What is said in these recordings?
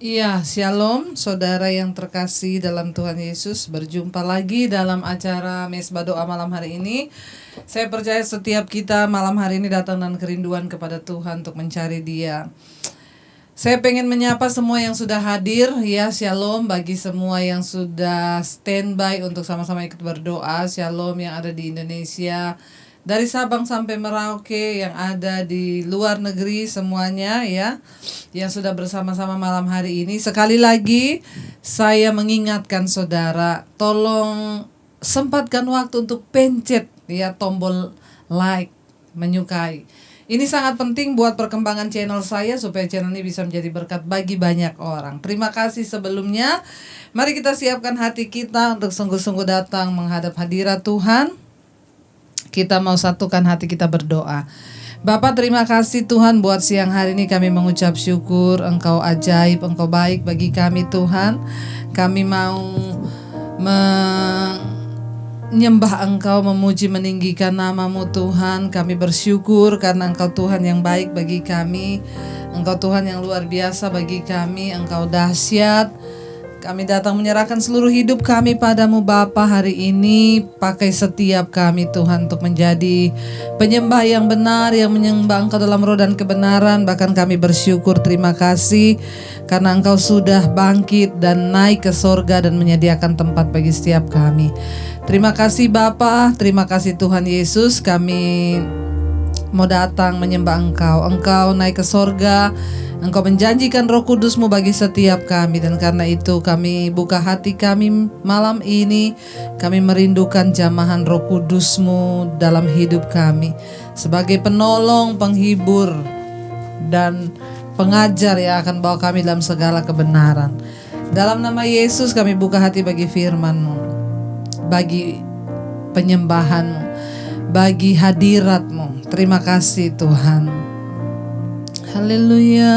Iya, shalom saudara yang terkasih dalam Tuhan Yesus. Berjumpa lagi dalam acara Mesbah Doa malam hari ini. Saya percaya setiap kita malam hari ini datang dan kerinduan kepada Tuhan untuk mencari Dia. Saya pengen menyapa semua yang sudah hadir, ya shalom bagi semua yang sudah standby untuk sama-sama ikut berdoa. Shalom yang ada di Indonesia, dari Sabang sampai Merauke, yang ada di luar negeri semuanya ya, yang sudah bersama-sama malam hari ini. Sekali lagi saya mengingatkan saudara, tolong sempatkan waktu untuk pencet ya tombol like, menyukai. Ini sangat penting buat perkembangan channel saya supaya channel ini bisa menjadi berkat bagi banyak orang. Terima kasih sebelumnya. Mari kita siapkan hati kita untuk sungguh-sungguh datang menghadap hadirat Tuhan. Kita mau satukan hati kita berdoa. Bapa, terima kasih Tuhan buat siang hari ini kami mengucap syukur. Engkau ajaib, Engkau baik bagi kami Tuhan. Kami mau menyembah Engkau, memuji, meninggikan nama-Mu Tuhan. Kami bersyukur karena Engkau Tuhan yang baik bagi kami. Engkau Tuhan yang luar biasa bagi kami. Engkau dahsyat. Kami datang menyerahkan seluruh hidup kami padamu Bapa hari ini. Pakai setiap kami Tuhan untuk menjadi penyembah yang benar, yang menyembah Engkau dalam roh dan kebenaran. Bahkan kami bersyukur, terima kasih karena Engkau sudah bangkit dan naik ke sorga dan menyediakan tempat bagi setiap kami. Terima kasih Bapa, terima kasih Tuhan Yesus. Kami mau datang menyembah Engkau. Engkau naik ke sorga, Engkau menjanjikan Roh Kudus-Mu bagi setiap kami. Dan karena itu kami buka hati kami malam ini. Kami merindukan jamahan Roh Kudus-Mu dalam hidup kami, sebagai penolong, penghibur, dan pengajar yang akan bawa kami dalam segala kebenaran. Dalam nama Yesus kami buka hati bagi firman-Mu, bagi penyembahan-Mu, bagi hadirat-Mu. Terima kasih Tuhan. Haleluya.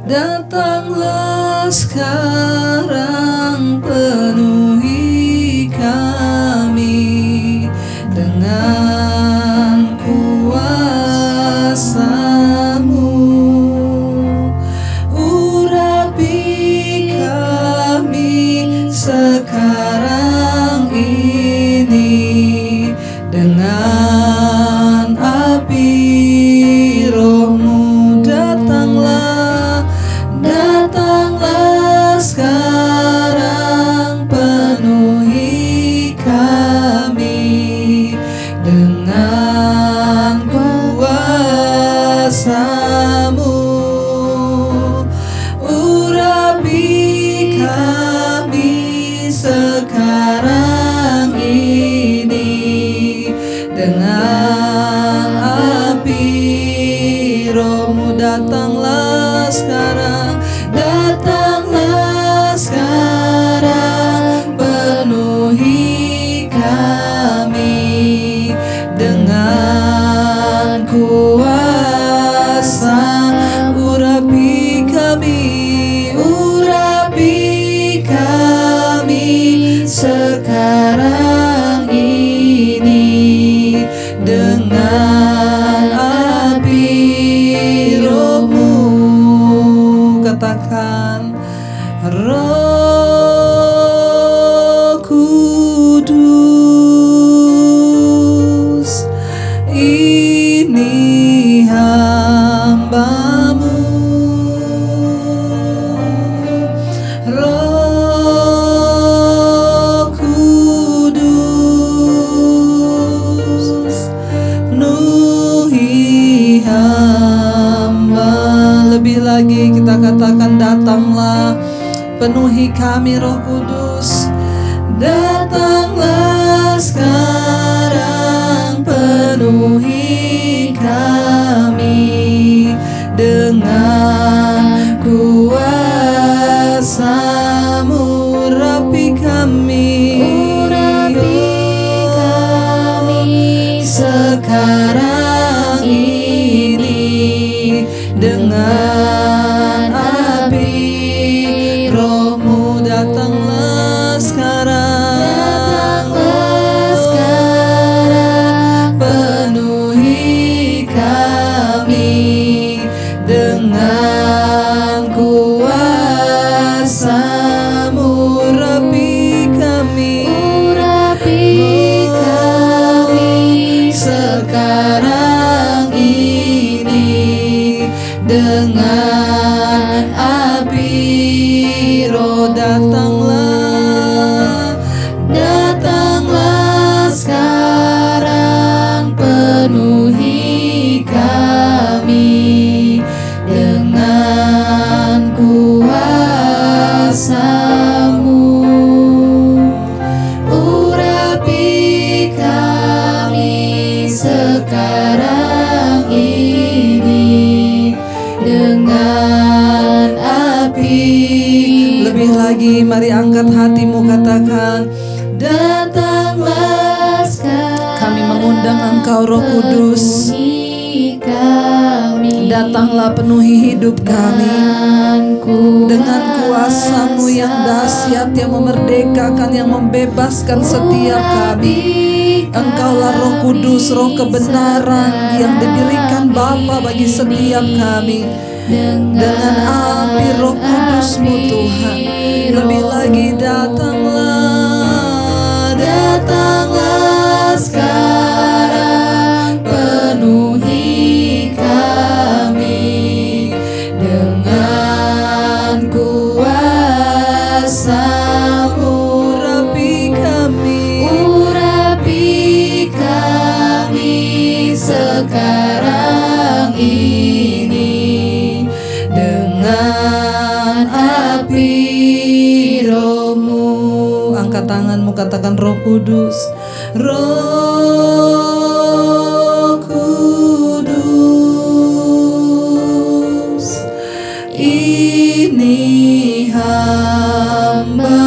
Datanglah sekarang, penuhi kami dengan kuasa-Mu. Urapi kami sekarang ini dengan sekarang, penuhi kami dengan kuasa-Mu. Urapi kami sekarang ini dengan api Roh-Mu. Datanglah sekarang, datanglah sekarang, penuhi kami dengan kuasa. Urapi kami sekarang ini dengan api Roh-Mu. Katakan, Roh Kudus, ini hamba-Mu. Roh Kudus, penuhi hamba. Lebih lagi kita katakan, datanglah, penuhi kami Roh Kudus. Datanglah sekarang, penuhi kami dengan kuasa-Mu. Urapi kami sekarang ini dengan api Roh-Mu. Datanglah sekarang, penuhi kami sekarang ini dengan api. Lebih lagi, mari angkat hatimu, katakan, Datanglah sekarang, kami mengundang Engkau Roh Kudus. penuhi kami, Datanglah penuhi hidup kami dengan kuasa-Mu yang dahsyat, yang memerdekakan, yang membebaskan setiap kami. Engkaulah Roh Kudus, Roh kebenaran yang diberikan Bapa bagi setiap kami. Dengan api Roh Kudus-Mu Tuhan. Lebih lagi, datanglah sekarang, penuhi kami dengan kuasa-Mu. Urapi kami sekarang ini dengan api Roh-Mu. Angkat tanganmu, katakan, Roh Kudus, Roh Kudus, ini hamba-Mu.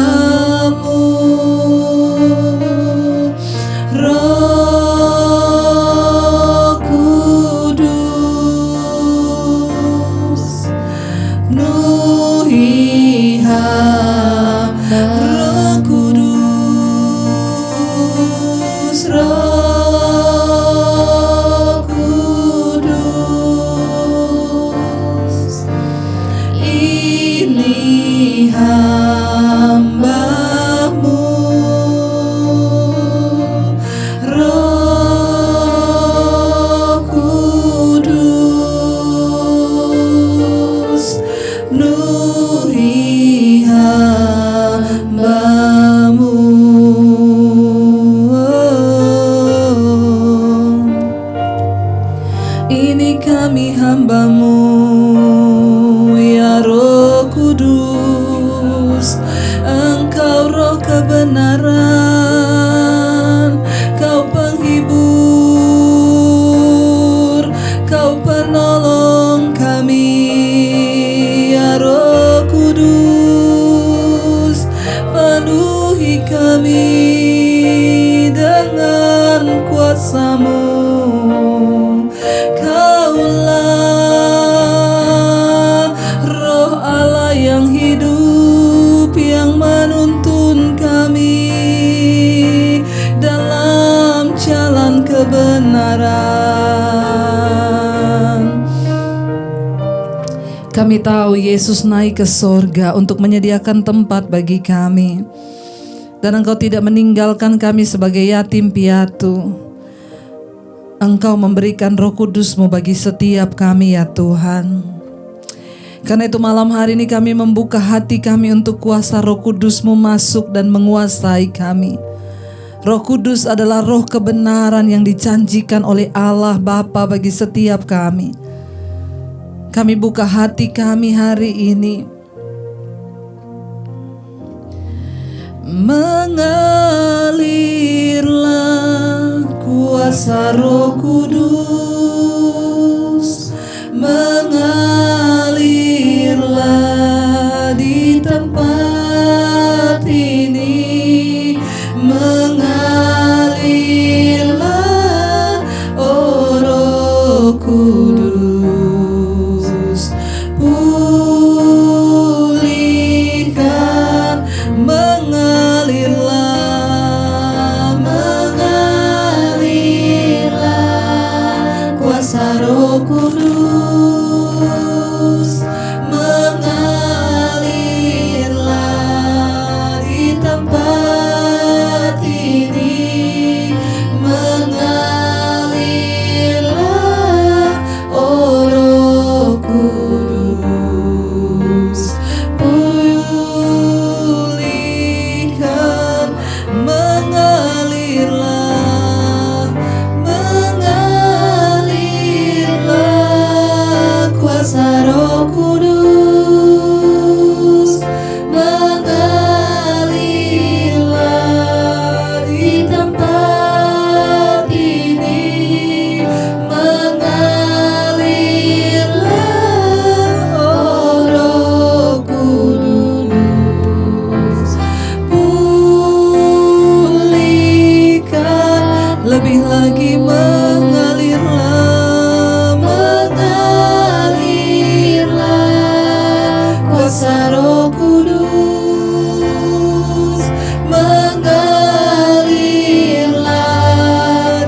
Roh Kudus, penuhi hamba. Roh Kudus, Roh Kudus, ini hamba-Mu. Roh Kudus, penuhi hamba-Mu. Ini kami hamba-Mu, ya Roh Kudus. Engkau Roh kebenaran, Kau penghibur, Kau penolong kami, ya Roh Kudus. Penuhi kami dengan kuasa-Mu. Kaulah Roh Allah yang hidup, yang menuntun kami dalam jalan kebenaran. Kami tahu Yesus naik ke sorga untuk menyediakan tempat bagi kami, dan Engkau tidak meninggalkan kami sebagai yatim piatu. Engkau memberikan Roh Kudus-Mu bagi setiap kami, ya Tuhan. Karena itu malam hari ini kami membuka hati kami untuk kuasa Roh Kudus-Mu masuk dan menguasai kami. Roh Kudus adalah roh kebenaran yang dijanjikan oleh Allah Bapa bagi setiap kami. Kami buka hati kami hari ini. Mengalirlah kuasa Roh Kudus, mengalirlah di tempat ini, mengalirlah, oh Roh Kudus, pulihkan, mengalirlah, kuasa Roh Kudus, mengalirlah di tempat ini, mengalirlah, oh Roh Kudus, pulihkan, mengalirlah, kuasa Roh Kudus, mengalirlah di tempat ini, lebih lagi mengalirlah, mengalirlah kuasa Roh Kudus, mengalirlah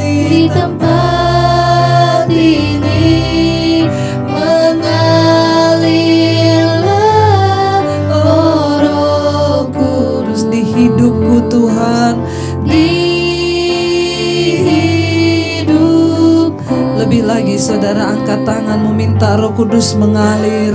di tempat ini, mengalirlah oh Roh Kudus di hidupku Tuhan. Lebih lagi saudara angkat tanganmu, minta Roh Kudus mengalir.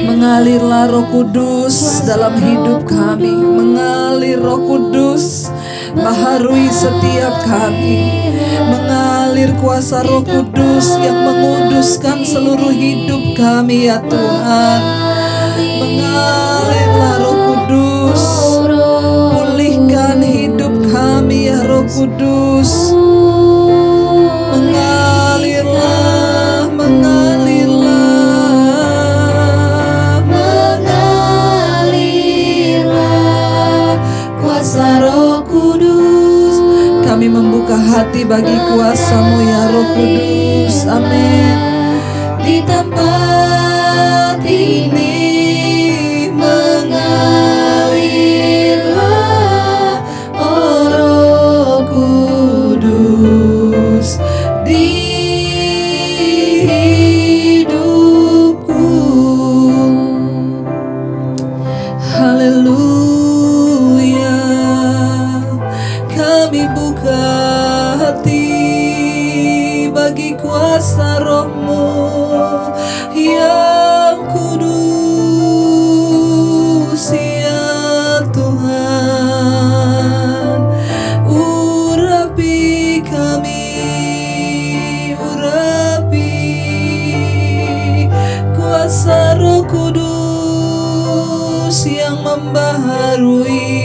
Mengalirlah Roh Kudus dalam hidup kami. Mengalir Roh Kudus, baharui setiap kami. Mengalir kuasa Roh Kudus yang menguduskan seluruh hidup kami ya Tuhan. Mengalirlah Roh Kudus, pulihkan hidup kami ya Roh Kudus. Mengalirlah, mengalirlah, mengalirlah kuasa Roh Kudus. Kami membuka hati bagi kuasa-Mu ya Roh Kudus. Amin. Di tempat ini mengalirlah oh Roh Kudus di hidupku. Haleluya. Kami buka hati bagi kuasa Roh-Mu yang kudus ya Tuhan. Urapi kami, urapi kuasa Roh Kudus yang membaharui.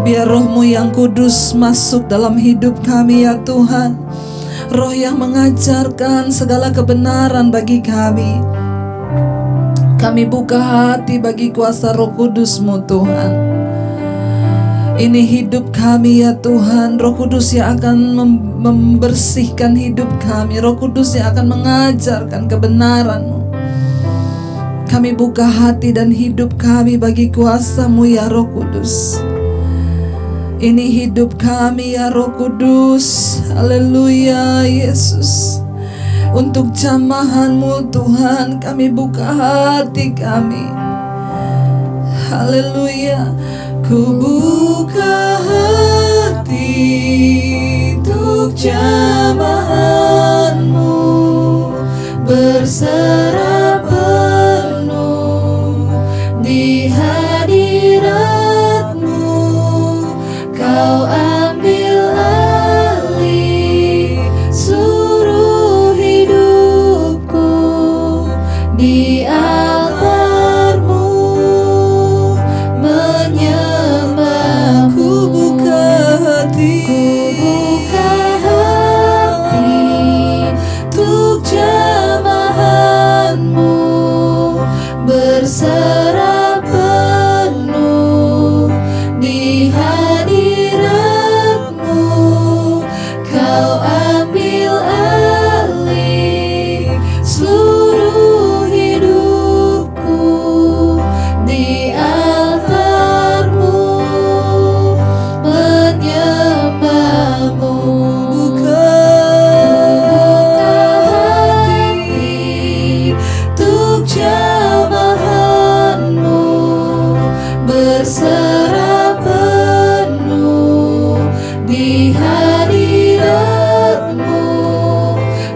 Biar Roh-Mu yang kudus masuk dalam hidup kami ya Tuhan. Roh yang mengajarkan segala kebenaran bagi kami. Kami buka hati bagi kuasa Roh Kudus-Mu Tuhan. Ini hidup kami ya Tuhan. Roh Kudus yang akan membersihkan hidup kami. Roh Kudus yang akan mengajarkan kebenaran-Mu. Kami buka hati dan hidup kami bagi kuasa-Mu ya Roh Kudus. Ini hidup kami ya Roh Kudus. Haleluya Yesus. Untuk jamahan-Mu Tuhan, kami buka hati kami. Haleluya. Ku buka hati untuk jamahan-Mu, berserah penuh di hadirat-Mu. Kau ambil alih seluruh hidupku di altar-Mu, menyembah. Ku buka hati, untuk jamahan-Mu, berserah penuh di hadirat-Mu. Kau ambil alih seluruh hidupku di altar-Mu, menyembah-Mu. Buka hati untuk jamahan-Mu, berserah penuh di hadirat-Mu.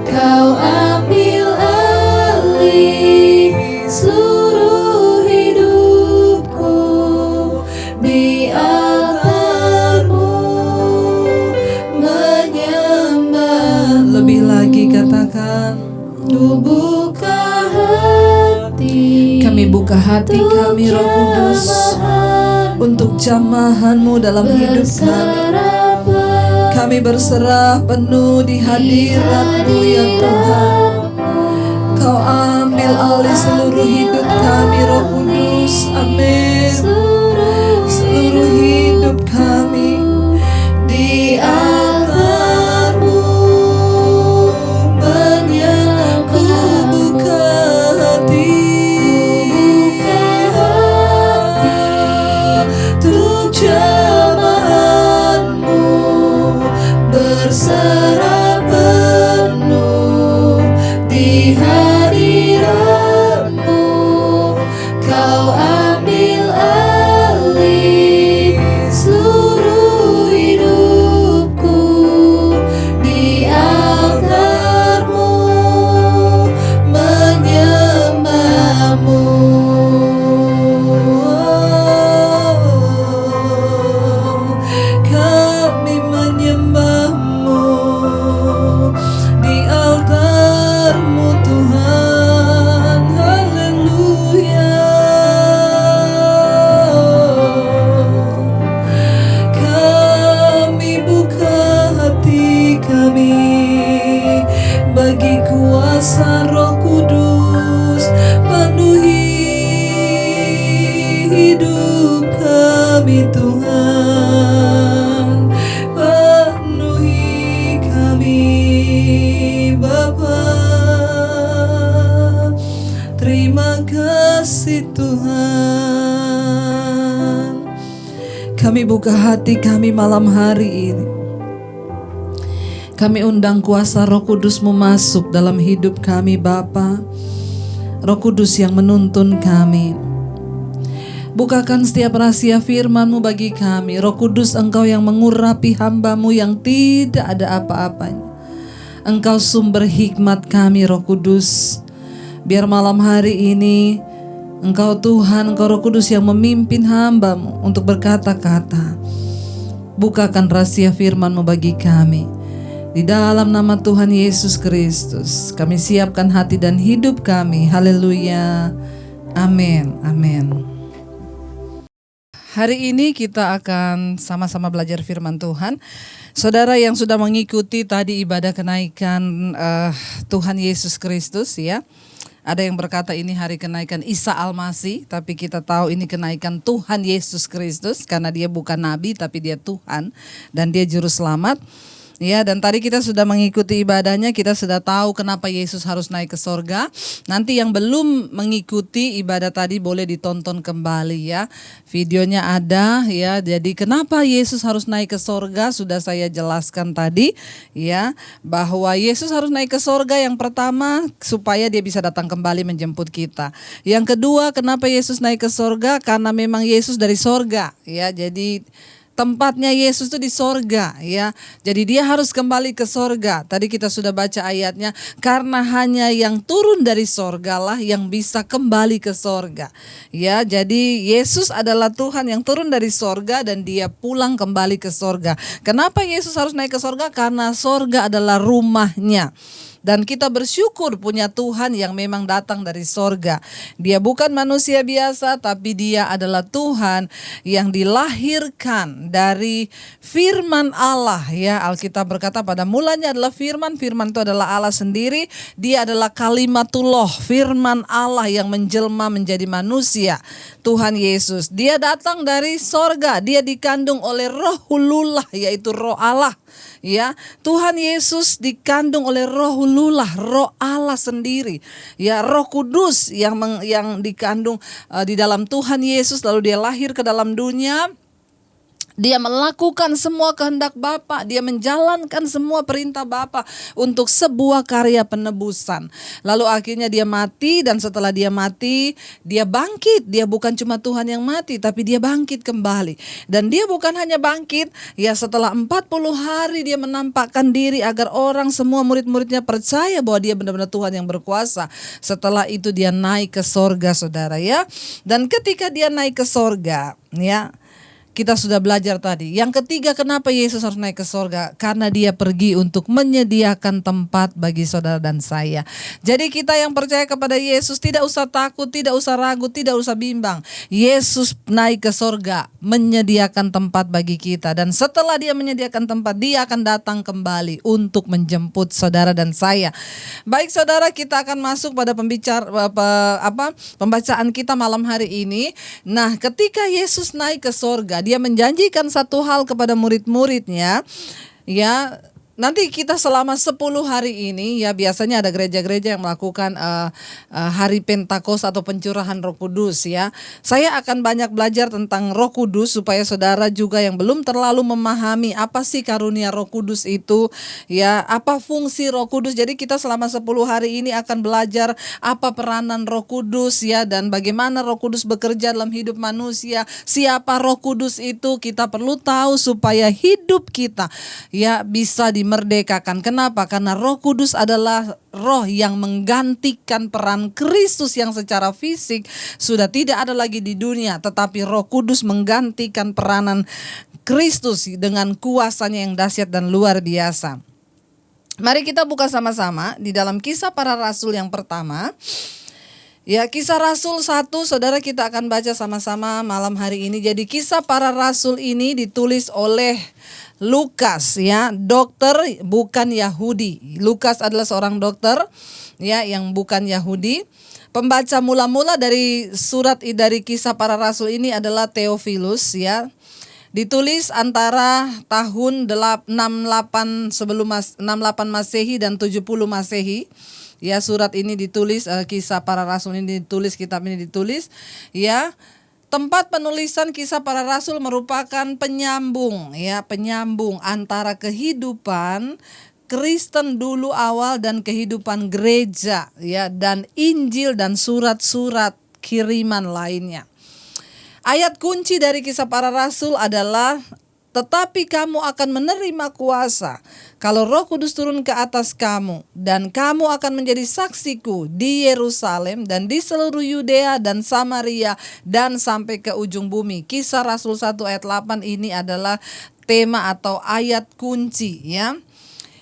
Kau ambil alih seluruh hidupku di altar-Mu, menyembah. Lebih lagi katakan, Ku buka hati, kami buka hati kami Roh Kudus untuk jamahan-Mu dalam hidup kami. Kami berserah penuh di hadirat-Mu ya Tuhan. Kau ambil alih seluruh hidup kami Roh Kudus. Amin. Seluruh hidup kami kuasa Roh Kudus, penuhi hidup kami Tuhan, penuhi kami Bapa. Terima kasih Tuhan. Kami buka hati kami malam hari ini. Kami undang kuasa Roh Kudus-Mu masuk dalam hidup kami Bapa. Roh Kudus yang menuntun kami. Bukakan setiap rahasia firman-Mu bagi kami. Roh Kudus, Engkau yang mengurapi hamba-Mu yang tidak ada apa-apanya. Engkau sumber hikmat kami Roh Kudus. Biar malam hari ini Engkau Tuhan, Engkau Roh Kudus yang memimpin hamba-Mu untuk berkata-kata. Bukakan rahasia firman-Mu bagi kami. Di dalam nama Tuhan Yesus Kristus, kami siapkan hati dan hidup kami. Haleluya. Amin. Amin. Hari ini kita akan sama-sama belajar firman Tuhan. Saudara yang sudah mengikuti tadi ibadah kenaikan Tuhan Yesus Kristus ya. Ada yang berkata ini hari kenaikan Isa Al-Masih, tapi kita tahu ini kenaikan Tuhan Yesus Kristus karena dia bukan nabi tapi dia Tuhan dan dia juru selamat. Ya, dan tadi kita sudah mengikuti ibadahnya, kita sudah tahu kenapa Yesus harus naik ke sorga. Nanti yang belum mengikuti ibadah tadi boleh ditonton kembali ya. Videonya ada ya. Jadi kenapa Yesus harus naik ke sorga sudah saya jelaskan tadi ya. Bahwa Yesus harus naik ke sorga yang pertama supaya dia bisa datang kembali menjemput kita. Yang kedua, kenapa Yesus naik ke sorga? Karena memang Yesus dari sorga ya. Jadi tempatnya Yesus itu di sorga ya. Jadi dia harus kembali ke sorga. Tadi kita sudah baca ayatnya. Karena hanya yang turun dari sorga lah yang bisa kembali ke sorga. Ya, jadi Yesus adalah Tuhan yang turun dari sorga dan dia pulang kembali ke sorga. Kenapa Yesus harus naik ke sorga? Karena sorga adalah rumahnya. Dan kita bersyukur punya Tuhan yang memang datang dari sorga. Dia bukan manusia biasa, tapi dia adalah Tuhan yang dilahirkan dari firman Allah. Ya, Alkitab berkata pada mulanya adalah firman. Firman itu adalah Allah sendiri. Dia adalah kalimatullah, firman Allah yang menjelma menjadi manusia. Tuhan Yesus, dia datang dari sorga. Dia dikandung oleh Rohulullah, yaitu Roh Allah. Ya, Tuhan Yesus dikandung oleh Rohulullah, Roh Allah sendiri. Ya, Roh Kudus yang dikandung di dalam Tuhan Yesus, lalu dia lahir ke dalam dunia. Dia melakukan semua kehendak Bapa, dia menjalankan semua perintah Bapa untuk sebuah karya penebusan. Lalu akhirnya dia mati, dan setelah dia mati, dia bangkit. Dia bukan cuma Tuhan yang mati, tapi dia bangkit kembali. Dan dia bukan hanya bangkit, ya setelah 40 hari dia menampakkan diri agar orang semua murid-muridnya percaya bahwa dia benar-benar Tuhan yang berkuasa. Setelah itu dia naik ke sorga, saudara ya. Dan ketika dia naik ke sorga, ya, kita sudah belajar tadi. Yang ketiga, kenapa Yesus harus naik ke sorga? Karena dia pergi untuk menyediakan tempat bagi saudara dan saya. Jadi kita yang percaya kepada Yesus tidak usah takut, tidak usah ragu, tidak usah bimbang. Yesus naik ke sorga, menyediakan tempat bagi kita. Dan setelah dia menyediakan tempat, dia akan datang kembali untuk menjemput saudara dan saya. Baik saudara, kita akan masuk pada pembacaan kita malam hari ini. Nah, ketika Yesus naik ke sorga, dia menjanjikan satu hal kepada murid-muridnya, ya. Nanti kita selama 10 hari ini, ya biasanya ada gereja-gereja yang melakukan hari Pentakosta atau pencurahan Roh Kudus ya. Saya akan banyak belajar tentang Roh Kudus supaya saudara juga yang belum terlalu memahami apa sih karunia Roh Kudus itu, ya, apa fungsi Roh Kudus. Jadi kita selama 10 hari ini akan belajar apa peranan Roh Kudus ya, dan bagaimana Roh Kudus bekerja dalam hidup manusia. Siapa Roh Kudus itu kita perlu tahu supaya hidup kita ya bisa dimerdekakan. Kenapa? Karena Roh Kudus adalah roh yang menggantikan peran Kristus yang secara fisik sudah tidak ada lagi di dunia, tetapi Roh Kudus menggantikan peranan Kristus dengan kuasanya yang dahsyat dan luar biasa. Mari kita buka sama-sama di dalam Kisah Para Rasul yang pertama. Ya, Kisah Rasul 1, saudara, kita akan baca sama-sama malam hari ini. Jadi Kisah Para Rasul ini ditulis oleh Lukas ya, dokter bukan Yahudi. Lukas adalah seorang dokter ya yang bukan Yahudi. Pembaca mula-mula dari dari Kisah Para Rasul ini adalah Theophilus, ya. Ditulis antara tahun 68 Masehi dan 70 Masehi. Ya, surat ini ditulis, Kisah Para Rasul ini ditulis, kitab ini ditulis, ya. Tempat penulisan Kisah Para Rasul merupakan penyambung antara kehidupan Kristen dulu awal dan kehidupan gereja, ya, dan Injil dan surat-surat kiriman lainnya. Ayat kunci dari Kisah Para Rasul adalah, tetapi kamu akan menerima kuasa kalau Roh Kudus turun ke atas kamu, dan kamu akan menjadi saksiku di Yerusalem dan di seluruh Yudea dan Samaria dan sampai ke ujung bumi. Kisah Rasul 1 ayat 8 ini adalah tema atau ayat kunci, ya.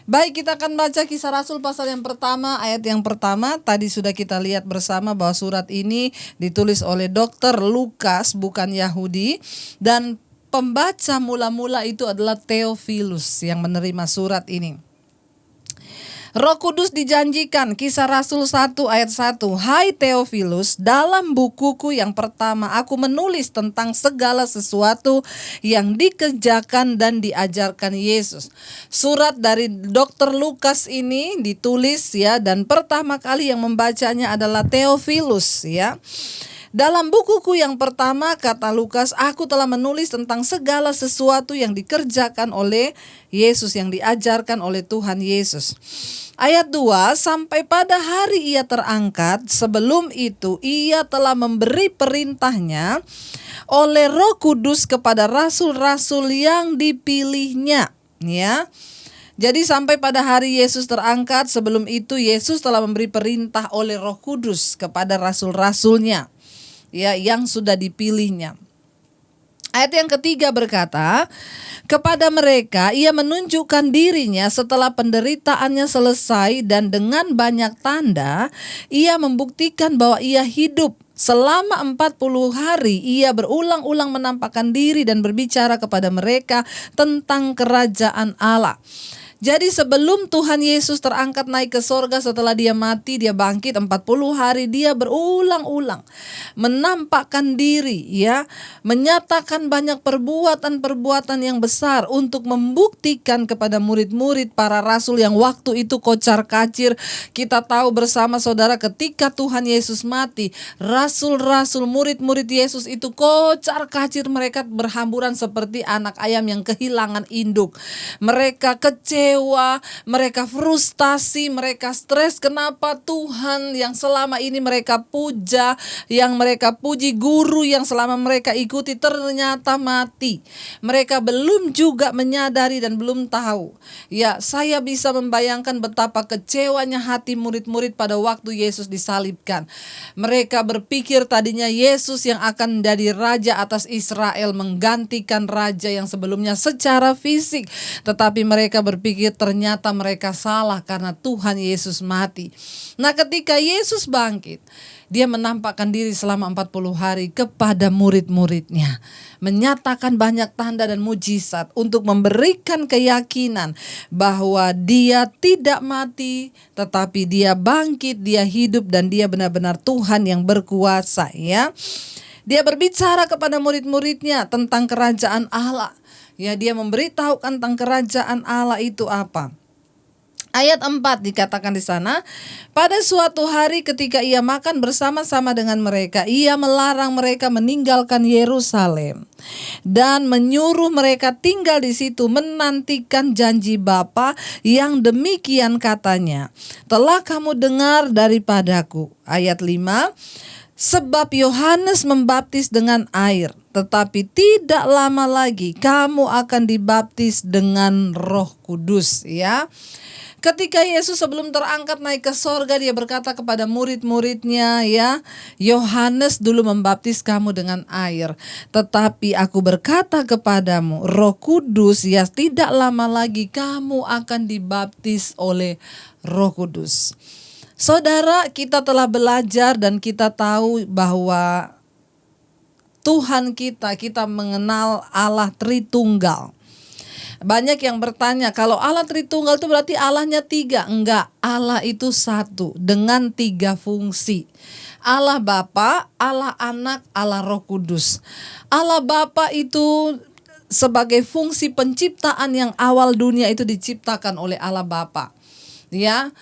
Baik, kita akan baca Kisah Rasul pasal yang pertama, ayat yang pertama. Tadi sudah kita lihat bersama bahwa surat ini ditulis oleh Dr. Lukas, bukan Yahudi, dan pembaca mula-mula itu adalah Theophilus yang menerima surat ini. Roh Kudus dijanjikan, Kisah Rasul 1 ayat 1. Hai Theophilus, dalam bukuku yang pertama aku menulis tentang segala sesuatu yang dikerjakan dan diajarkan Yesus. Surat dari Dr. Lukas ini ditulis, ya, dan pertama kali yang membacanya adalah Theophilus, ya. Dalam bukuku yang pertama, kata Lukas, aku telah menulis tentang segala sesuatu yang dikerjakan oleh Yesus, yang diajarkan oleh Tuhan Yesus. Ayat 2, sampai pada hari ia terangkat, sebelum itu ia telah memberi perintahnya oleh Roh Kudus kepada rasul-rasul yang dipilihnya, ya. Jadi sampai pada hari Yesus terangkat, sebelum itu Yesus telah memberi perintah oleh Roh Kudus kepada rasul-rasulnya, ya, yang sudah dipilihnya. Ayat yang ketiga berkata, kepada mereka ia menunjukkan dirinya setelah penderitaannya selesai, dan dengan banyak tanda ia membuktikan bahwa ia hidup. Selama 40 hari ia berulang-ulang menampakkan diri dan berbicara kepada mereka tentang kerajaan Allah. Jadi sebelum Tuhan Yesus terangkat naik ke sorga, setelah dia mati, dia bangkit 40 hari, dia berulang-ulang menampakkan diri, ya, menyatakan banyak perbuatan-perbuatan yang besar untuk membuktikan kepada murid-murid para rasul yang waktu itu kocar-kacir. Kita tahu bersama saudara, ketika Tuhan Yesus mati, rasul-rasul, murid-murid Yesus itu kocar-kacir, mereka berhamburan seperti anak ayam yang kehilangan induk. Mereka kecewa, mereka frustasi, mereka stres. Kenapa Tuhan yang selama ini mereka puja, yang mereka puji, guru yang selama mereka ikuti ternyata mati. Mereka belum juga menyadari dan belum tahu. Ya, saya bisa membayangkan betapa kecewanya hati murid-murid pada waktu Yesus disalibkan. Mereka berpikir tadinya Yesus yang akan menjadi raja atas Israel, menggantikan raja yang sebelumnya secara fisik. Tetapi mereka berpikir ternyata mereka salah karena Tuhan Yesus mati. Nah, ketika Yesus bangkit, dia menampakkan diri selama 40 hari kepada murid-muridnya, menyatakan banyak tanda dan mujizat untuk memberikan keyakinan bahwa dia tidak mati, tetapi dia bangkit, dia hidup, dan dia benar-benar Tuhan yang berkuasa, ya. Dia berbicara kepada murid-muridnya tentang kerajaan Allah. Ya, dia memberitahukan tentang kerajaan Allah itu apa. Ayat 4 dikatakan di sana, pada suatu hari ketika ia makan bersama-sama dengan mereka, ia melarang mereka meninggalkan Yerusalem dan menyuruh mereka tinggal di situ menantikan janji Bapa yang demikian katanya, telah kamu dengar daripadaku. Ayat 5, sebab Yohanes membaptis dengan air, tetapi tidak lama lagi kamu akan dibaptis dengan Roh Kudus, ya. Ketika Yesus sebelum terangkat naik ke sorga, dia berkata kepada murid-muridnya, ya, Yohanes dulu membaptis kamu dengan air, tetapi aku berkata kepadamu, Roh Kudus, ya, tidak lama lagi kamu akan dibaptis oleh Roh Kudus. Saudara, kita telah belajar dan kita tahu bahwa Tuhan kita mengenal Allah Tritunggal. Banyak yang bertanya, kalau Allah Tritunggal itu berarti Allahnya 3. Enggak, Allah itu 1 dengan 3 fungsi. Allah Bapa, Allah Anak, Allah Roh Kudus. Allah Bapa itu sebagai fungsi penciptaan yang awal dunia itu diciptakan oleh Allah Bapa. Ya.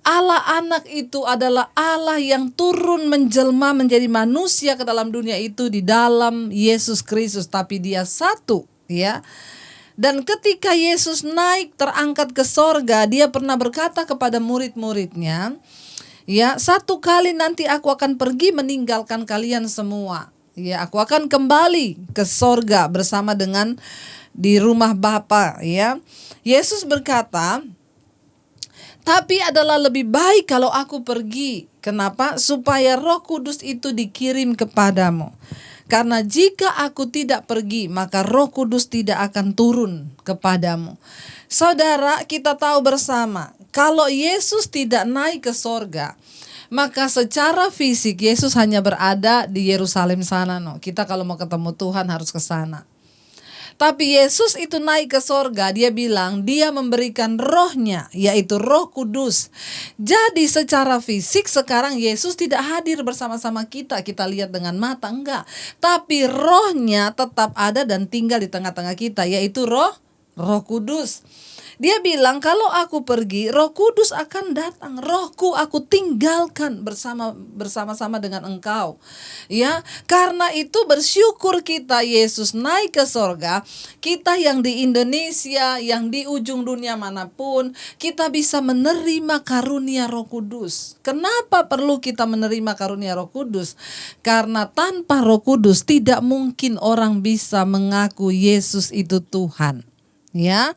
Allah Anak itu adalah Allah yang turun menjelma menjadi manusia ke dalam dunia itu di dalam Yesus Kristus, tapi dia 1, ya. Dan ketika Yesus naik terangkat ke sorga, dia pernah berkata kepada murid-muridnya, ya, 1 kali nanti aku akan pergi meninggalkan kalian semua. Ya, aku akan kembali ke sorga bersama dengan di rumah Bapa, ya. Yesus berkata, tapi adalah lebih baik kalau aku pergi. Kenapa? Supaya Roh Kudus itu dikirim kepadamu. Karena jika aku tidak pergi, maka Roh Kudus tidak akan turun kepadamu. Saudara, kita tahu bersama, kalau Yesus tidak naik ke sorga, maka secara fisik Yesus hanya berada di Yerusalem sana. Kita kalau mau ketemu Tuhan harus ke sana. Tapi Yesus itu naik ke sorga, dia bilang dia memberikan rohnya, yaitu Roh Kudus. Jadi secara fisik sekarang Yesus tidak hadir bersama-sama kita lihat dengan mata, enggak. Tapi rohnya tetap ada dan tinggal di tengah-tengah kita, yaitu Roh Kudus. Dia bilang kalau aku pergi, Roh Kudus akan datang. Rohku aku tinggalkan bersama-sama dengan engkau. Ya, karena itu bersyukur kita Yesus naik ke sorga. Kita yang di Indonesia, yang di ujung dunia manapun, kita bisa menerima karunia Roh Kudus. Kenapa perlu kita menerima karunia Roh Kudus? Karena tanpa Roh Kudus tidak mungkin orang bisa mengaku Yesus itu Tuhan. Ya.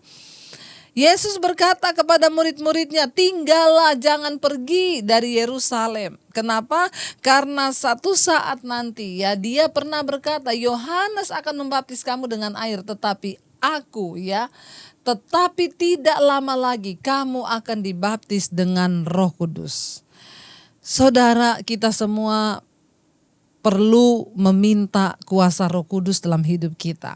Yesus berkata kepada murid-muridnya, tinggallah, jangan pergi dari Yerusalem. Kenapa? Karena satu saat nanti, ya, dia pernah berkata, Yohanes akan membaptis kamu dengan air, tetapi aku, ya, tetapi tidak lama lagi kamu akan dibaptis dengan Roh Kudus. Saudara, kita semua perlu meminta kuasa Roh Kudus dalam hidup kita.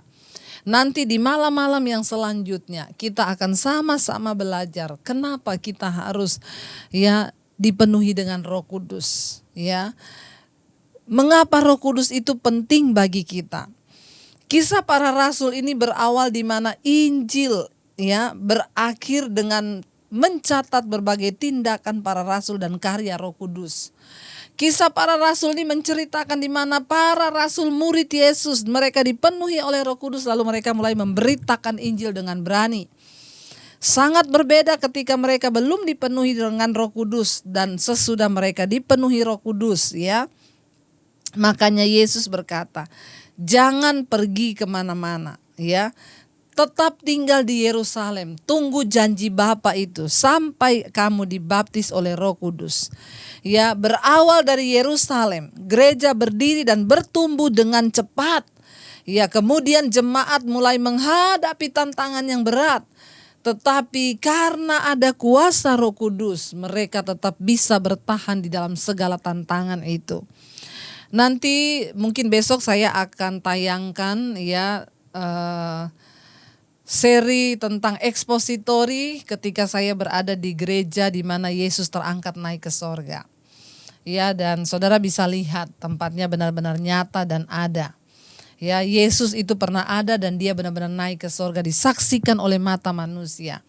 Nanti di malam-malam yang selanjutnya kita akan sama-sama belajar kenapa kita harus, ya, dipenuhi dengan Roh Kudus, ya. Mengapa Roh Kudus itu penting bagi kita? Kisah para rasul ini berawal di mana Injil, ya, berakhir dengan mencatat berbagai tindakan para rasul dan karya Roh Kudus. Kisah para rasul ini menceritakan di mana para rasul murid Yesus, mereka dipenuhi oleh Roh Kudus lalu mereka mulai memberitakan Injil dengan berani. Sangat berbeda ketika mereka belum dipenuhi dengan Roh Kudus dan sesudah mereka dipenuhi Roh Kudus, ya. Makanya Yesus berkata, jangan pergi kemana-mana, ya. Tetap tinggal di Yerusalem, tunggu janji Bapa itu sampai kamu dibaptis oleh Roh Kudus. Ya, berawal dari Yerusalem, gereja berdiri dan bertumbuh dengan cepat. Ya, kemudian jemaat mulai menghadapi tantangan yang berat. Tetapi karena ada kuasa Roh Kudus, mereka tetap bisa bertahan di dalam segala tantangan itu. Nanti mungkin besok saya akan tayangkan, ya, seri tentang ekspositori ketika saya berada di gereja di mana Yesus terangkat naik ke sorga. Ya, dan saudara bisa lihat tempatnya benar-benar nyata dan ada. Ya, Yesus itu pernah ada dan dia benar-benar naik ke sorga, disaksikan oleh mata manusia.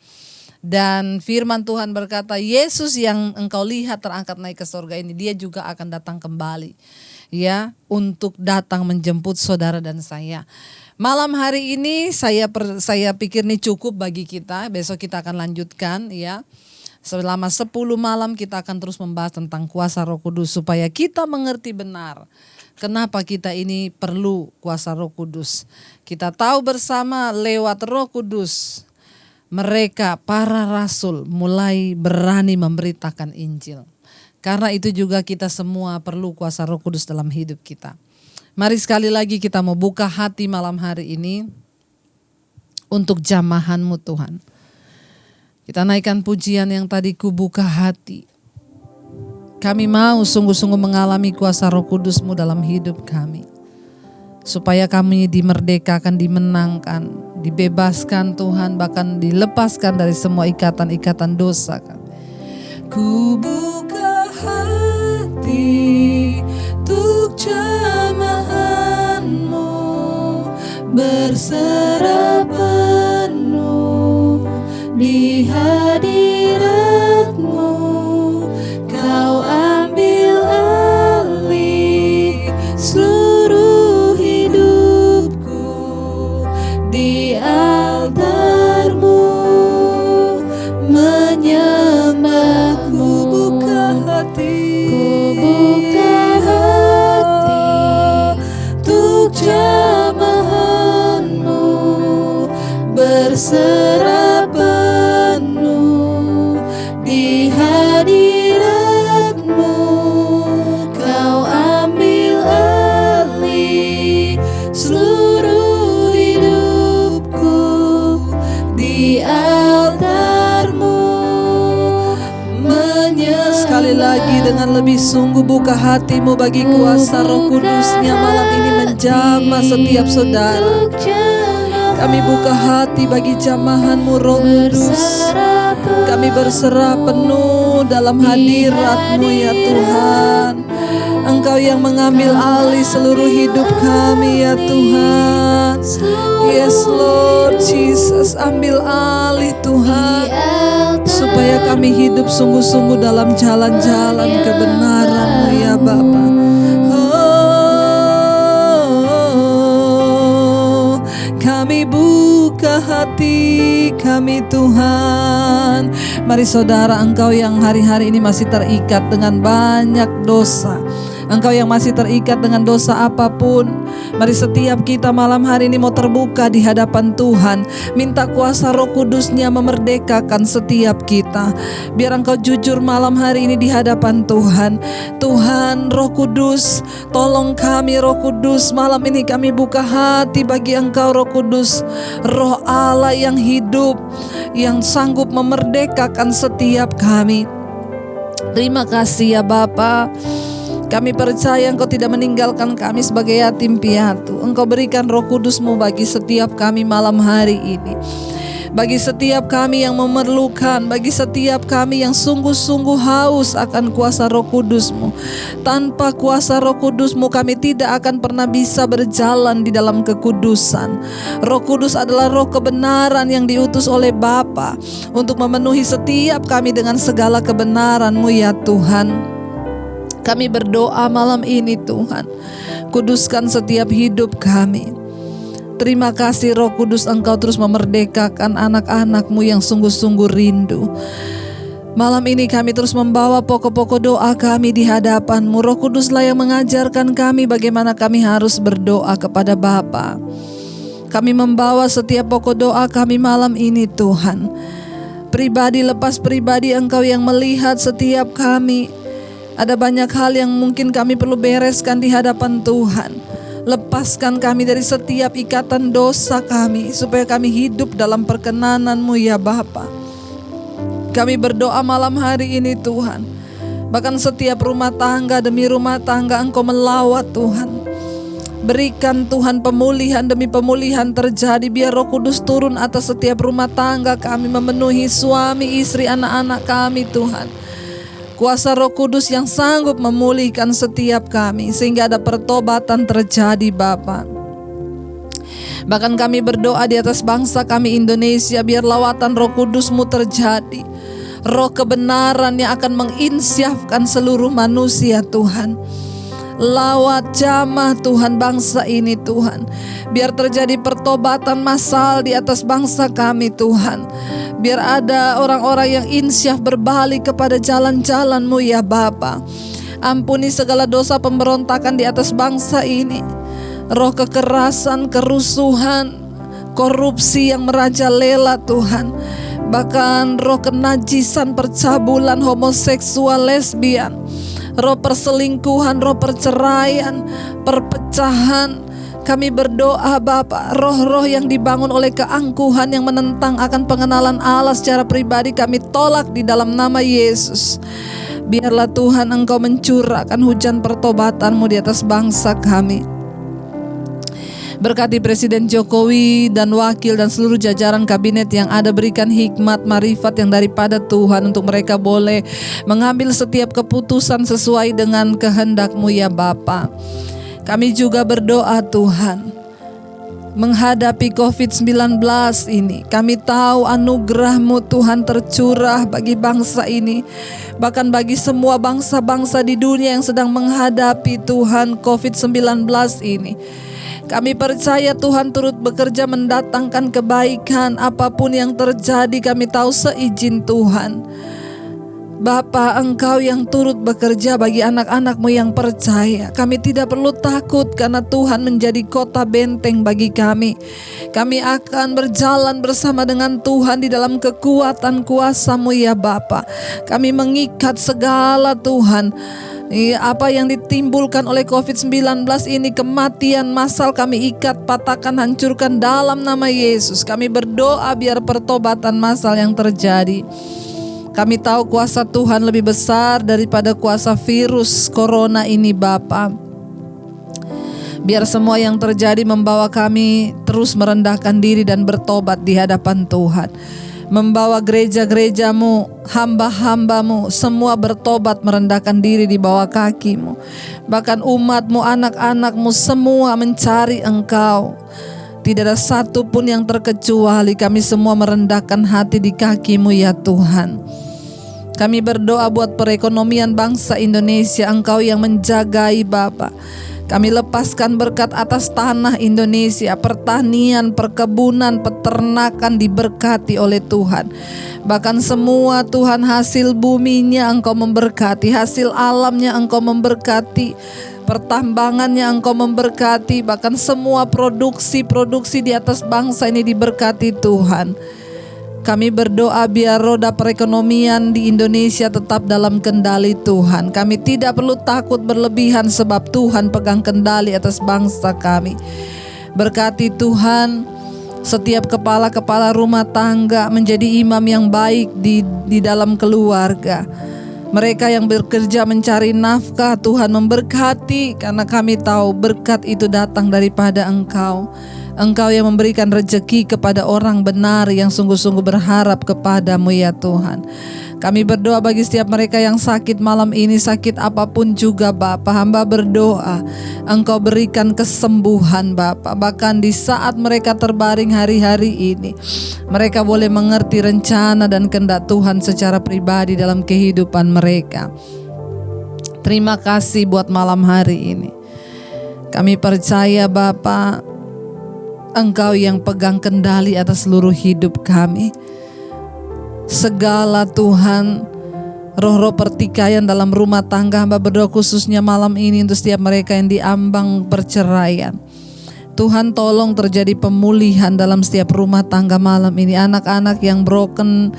Dan firman Tuhan berkata, Yesus yang engkau lihat terangkat naik ke sorga ini, dia juga akan datang kembali, ya, untuk datang menjemput saudara dan saya. Malam hari ini saya pikir ini cukup bagi kita. Besok kita akan lanjutkan, ya. Selama 10 malam kita akan terus membahas tentang kuasa Roh Kudus supaya kita mengerti benar kenapa kita ini perlu kuasa Roh Kudus. Kita tahu bersama lewat Roh Kudus mereka para rasul mulai berani memberitakan Injil. Karena itu juga kita semua perlu kuasa Roh Kudus dalam hidup kita. Mari sekali lagi kita mau buka hati malam hari ini untuk jamahan-Mu Tuhan. Kita naikkan pujian yang tadi, ku buka hati. Kami mau sungguh-sungguh mengalami kuasa Roh Kudus-Mu dalam hidup kami. Supaya kami dimerdekakan, dimenangkan, dibebaskan Tuhan, bahkan dilepaskan dari semua ikatan-ikatan dosa kami. Ku buka hati untuk jamahan-Mu, berserah penuh di hadirat-Mu. Kau ambil alih seluruh hidupku di altar-Mu, menyembah-Mu. Ku buka hati untuk jamahan-Mu, berserah penuh di hadirat-Mu. Kau ambil alih seluruh hidupku di altar-Mu, sekali lagi dengan lebih sungguh buka hatimu bagi kuasa Roh Kudus-Nya malam ini menjamah setiap saudara. Kami buka hati bagi jamahan-Mu Roh Kudus. Kami berserah penuh dalam hadirat-Mu ya Tuhan. Engkau yang mengambil alih seluruh hidup kami ya Tuhan. Yes Lord Jesus, ambil alih Tuhan, supaya kami hidup sungguh-sungguh dalam jalan-jalan kebenaran-Mu ya Bapa. Kami buka hati kami Tuhan. Mari saudara, engkau yang hari-hari ini masih terikat dengan banyak dosa, engkau yang masih terikat dengan dosa apapun, mari setiap kita malam hari ini mau terbuka di hadapan Tuhan. Minta kuasa Roh Kudus-Nya memerdekakan setiap kita. Biar engkau jujur malam hari ini di hadapan Tuhan. Tuhan Roh Kudus, tolong kami Roh Kudus. Malam ini kami buka hati bagi Engkau Roh Kudus, Roh Allah yang hidup, yang sanggup memerdekakan setiap kami. Terima kasih ya Bapa. Kami percaya Engkau tidak meninggalkan kami sebagai yatim piatu. Engkau berikan Roh Kudus-Mu bagi setiap kami malam hari ini. Bagi setiap kami yang memerlukan, bagi setiap kami yang sungguh-sungguh haus akan kuasa Roh Kudus-Mu. Tanpa kuasa Roh Kudus-Mu kami tidak akan pernah bisa berjalan di dalam kekudusan. Roh Kudus adalah roh kebenaran yang diutus oleh Bapa untuk memenuhi setiap kami dengan segala kebenaran-Mu ya Tuhan. Kami berdoa malam ini Tuhan, kuduskan setiap hidup kami. Terima kasih Roh Kudus, Engkau terus memerdekakan anak-anak-Mu yang sungguh-sungguh rindu. Malam ini kami terus membawa pokok-pokok doa kami di hadapan-Mu. Roh Kuduslah yang mengajarkan kami bagaimana kami harus berdoa kepada Bapa. Kami membawa setiap pokok doa kami malam ini Tuhan. Pribadi lepas pribadi, Engkau yang melihat setiap kami. Ada banyak hal yang mungkin kami perlu bereskan di hadapan Tuhan. Lepaskan kami dari setiap ikatan dosa kami, supaya kami hidup dalam perkenanan-Mu ya Bapa. Kami berdoa malam hari ini Tuhan. Bahkan setiap rumah tangga demi rumah tangga Engkau melawat Tuhan. Berikan Tuhan pemulihan demi pemulihan terjadi. Biar Roh Kudus turun atas setiap rumah tangga kami, memenuhi suami, istri, anak-anak kami Tuhan. Kuasa Roh Kudus yang sanggup memulihkan setiap kami, sehingga ada pertobatan terjadi Bapa. Bahkan kami berdoa di atas bangsa kami Indonesia, biar lawatan Roh Kudus-Mu terjadi. Roh kebenaran yang akan menginsyafkan seluruh manusia Tuhan. Lawat jamah Tuhan bangsa ini Tuhan. Biar terjadi pertobatan massal di atas bangsa kami Tuhan. Biar ada orang-orang yang insyaf berbalik kepada jalan-jalan-Mu ya Bapa. Ampuni segala dosa pemberontakan di atas bangsa ini. Roh kekerasan, kerusuhan, korupsi yang merajalela Tuhan. Bahkan roh kenajisan, percabulan, homoseksual, lesbian, roh perselingkuhan, roh perceraian, perpecahan. Kami berdoa Bapa, roh-roh yang dibangun oleh keangkuhan yang menentang akan pengenalan Allah secara pribadi kami tolak di dalam nama Yesus. Biarlah Tuhan Engkau mencurahkan hujan pertobatan-Mu di atas bangsa kami. Berkati Presiden Jokowi dan wakil dan seluruh jajaran kabinet yang ada, berikan hikmat, marifat yang daripada Tuhan untuk mereka boleh mengambil setiap keputusan sesuai dengan kehendak-Mu ya Bapa. Kami juga berdoa Tuhan, menghadapi COVID-19 ini, kami tahu anugerah-Mu Tuhan tercurah bagi bangsa ini, bahkan bagi semua bangsa-bangsa di dunia yang sedang menghadapi Tuhan COVID-19 ini. Kami percaya Tuhan turut bekerja mendatangkan kebaikan apapun yang terjadi, kami tahu seizin Tuhan. Bapa, Engkau yang turut bekerja bagi anak-anak-Mu yang percaya. Kami tidak perlu takut karena Tuhan menjadi kota benteng bagi kami. Kami akan berjalan bersama dengan Tuhan di dalam kekuatan kuasa-Mu ya Bapa. Kami mengikat segala Tuhan, apa yang ditimbulkan oleh COVID-19 ini, kematian massal, kami ikat, patahkan, hancurkan dalam nama Yesus. Kami berdoa biar pertobatan massal yang terjadi. Kami tahu kuasa Tuhan lebih besar daripada kuasa virus corona ini Bapa. Biar semua yang terjadi membawa kami terus merendahkan diri dan bertobat di hadapan Tuhan. Membawa gereja-gereja-Mu, hamba-hamba-Mu, semua bertobat merendahkan diri di bawah kaki-Mu. Bahkan umat-Mu, anak-anak-Mu semua mencari Engkau. Tidak ada satu pun yang terkecuali, kami semua merendahkan hati di kaki-Mu ya Tuhan. Kami berdoa buat perekonomian bangsa Indonesia, Engkau yang menjagai Bapa. Kami lepaskan berkat atas tanah Indonesia, pertanian, perkebunan, peternakan diberkati oleh Tuhan. Bahkan semua Tuhan hasil buminya Engkau memberkati, hasil alamnya Engkau memberkati, pertambangannya Engkau memberkati, bahkan semua produksi di atas bangsa ini diberkati Tuhan. Kami berdoa biar roda perekonomian di Indonesia tetap dalam kendali Tuhan. Kami tidak perlu takut berlebihan sebab Tuhan pegang kendali atas bangsa kami. Berkati Tuhan setiap kepala-kepala rumah tangga menjadi imam yang baik di dalam keluarga. Mereka yang bekerja mencari nafkah, Tuhan memberkati, karena kami tahu berkat itu datang daripada Engkau. Engkau yang memberikan rezeki kepada orang benar yang sungguh-sungguh berharap kepada-Mu ya Tuhan. Kami berdoa bagi setiap mereka yang sakit malam ini, sakit apapun juga Bapa, hamba berdoa Engkau berikan kesembuhan Bapa. Bahkan di saat mereka terbaring hari-hari ini, mereka boleh mengerti rencana dan kehendak Tuhan secara pribadi dalam kehidupan mereka. Terima kasih buat malam hari ini. Kami percaya Bapa, Engkau yang pegang kendali atas seluruh hidup kami. Segala Tuhan, roh-roh pertikaian dalam rumah tangga, hamba berdoa khususnya malam ini untuk setiap mereka yang diambang perceraian. Tuhan tolong terjadi pemulihan dalam setiap rumah tangga malam ini. Anak-anak yang broken,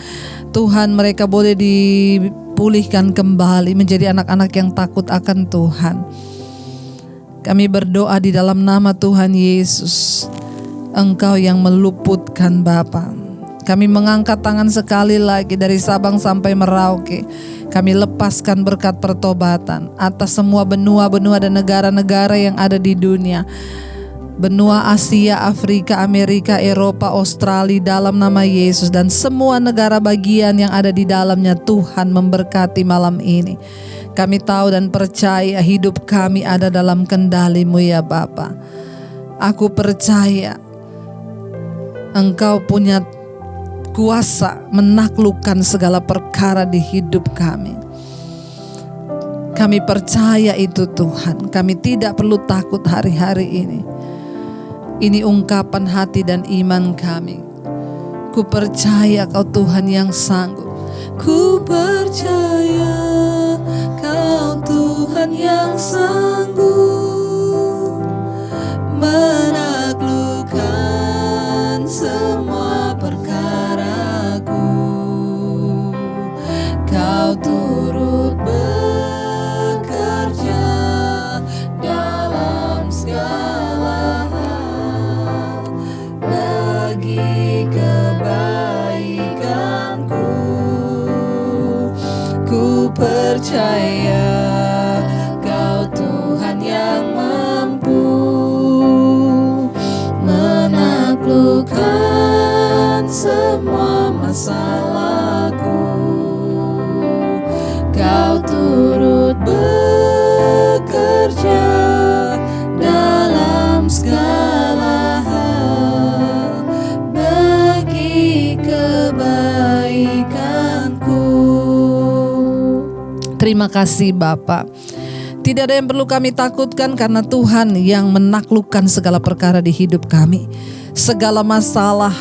Tuhan mereka boleh dipulihkan kembali menjadi anak-anak yang takut akan Tuhan. Kami berdoa di dalam nama Tuhan Yesus. Engkau yang meluputkan Bapa. Kami mengangkat tangan sekali lagi dari Sabang sampai Merauke. Kami lepaskan berkat pertobatan atas semua benua-benua dan negara-negara yang ada di dunia. Benua Asia, Afrika, Amerika, Eropa, Australia dalam nama Yesus. Dan semua negara bagian yang ada di dalamnya, Tuhan memberkati malam ini. Kami tahu dan percaya hidup kami ada dalam kendali-Mu ya Bapa. Aku percaya Engkau punya kuasa menaklukkan segala perkara di hidup kami. Kami percaya itu Tuhan. Kami tidak perlu takut hari-hari ini. Ini ungkapan hati dan iman kami. Ku percaya Kau Tuhan yang sanggup. Ku percaya Kau Tuhan yang sanggup menaklukkan semua perkaraku. Kau turut bekerja dalam segala hal bagi kebaikanku. Ku percaya Kau Tuhan yang mampu semua masalahku. Kau turut bekerja dalam segala hal bagi kebaikanku. Terima kasih Bapa. Tidak ada yang perlu kami takutkan karena Tuhan yang menaklukkan segala perkara di hidup kami. Segala masalah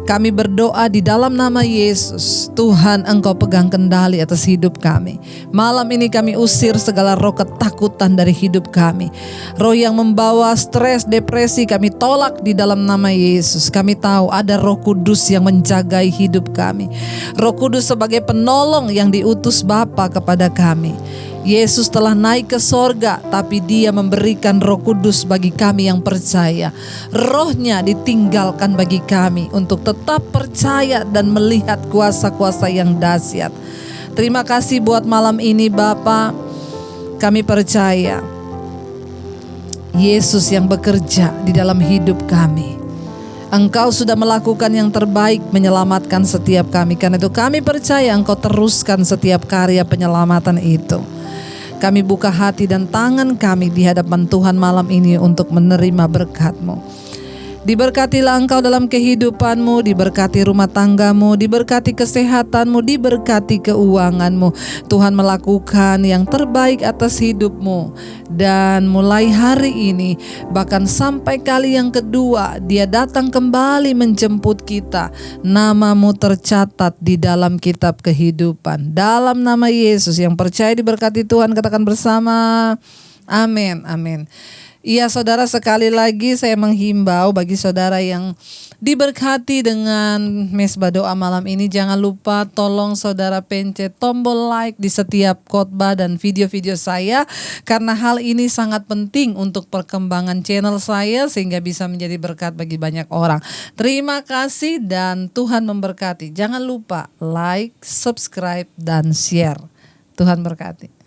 kami berdoa di dalam nama Yesus. Tuhan, Engkau pegang kendali atas hidup kami. Malam ini kami usir segala roh ketakutan dari hidup kami. Roh yang membawa stres, depresi kami tolak di dalam nama Yesus. Kami tahu ada Roh Kudus yang menjagai hidup kami. Roh Kudus sebagai penolong yang diutus Bapa kepada kami. Yesus telah naik ke sorga, tapi Dia memberikan Roh Kudus bagi kami yang percaya. Rohnya ditinggalkan bagi kami untuk tetap percaya dan melihat kuasa-kuasa yang dahsyat. Terima kasih buat malam ini Bapa. Kami percaya Yesus yang bekerja di dalam hidup kami. Engkau sudah melakukan yang terbaik menyelamatkan setiap kami. Karena itu kami percaya Engkau teruskan setiap karya penyelamatan itu. Kami buka hati dan tangan kami di hadapan Tuhan malam ini untuk menerima berkat-Mu. Diberkatilah Engkau dalam kehidupan-Mu, diberkati rumah tangga-Mu, diberkati kesehatan-Mu, diberkati keuangan-Mu. Tuhan melakukan yang terbaik atas hidup-Mu. Dan mulai hari ini, bahkan sampai kali yang kedua, Dia datang kembali menjemput kita. Nama-Mu tercatat di dalam kitab kehidupan. Dalam nama Yesus yang percaya diberkati Tuhan, katakan bersama, amin, amin. Iya saudara, sekali lagi saya menghimbau bagi saudara yang diberkati dengan mesbah doa malam ini, jangan lupa tolong saudara pencet tombol like di setiap khotbah dan video-video saya, karena hal ini sangat penting untuk perkembangan channel saya sehingga bisa menjadi berkat bagi banyak orang. Terima kasih dan Tuhan memberkati. Jangan lupa like, subscribe dan share. Tuhan berkati.